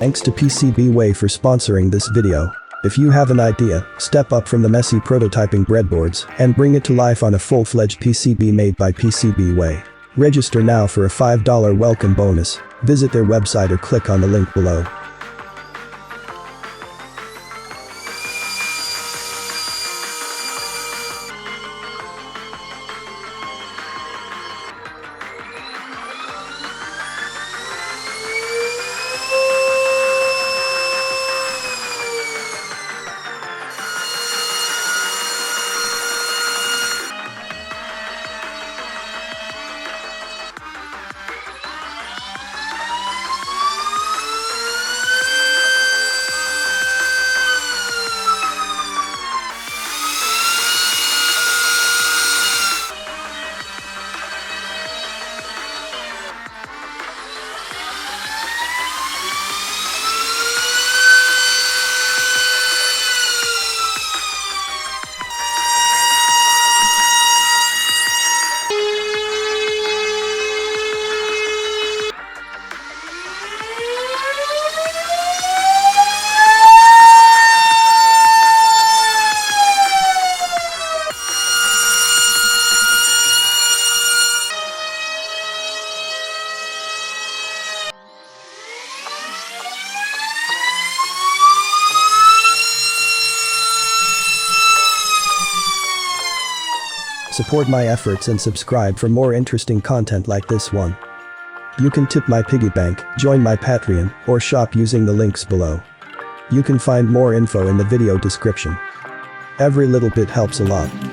Thanks to PCBWay for sponsoring this video. If you have an idea, step up from the messy prototyping breadboards and bring it to life on a full-fledged PCB made by PCBWay. Register now for a $5 welcome bonus. Visit their website or click on the link below. Support my efforts and subscribe for more interesting content like this one. You can tip my piggy bank, join my Patreon, or shop using the links below. You can find more info in the video description. Every little bit helps a lot.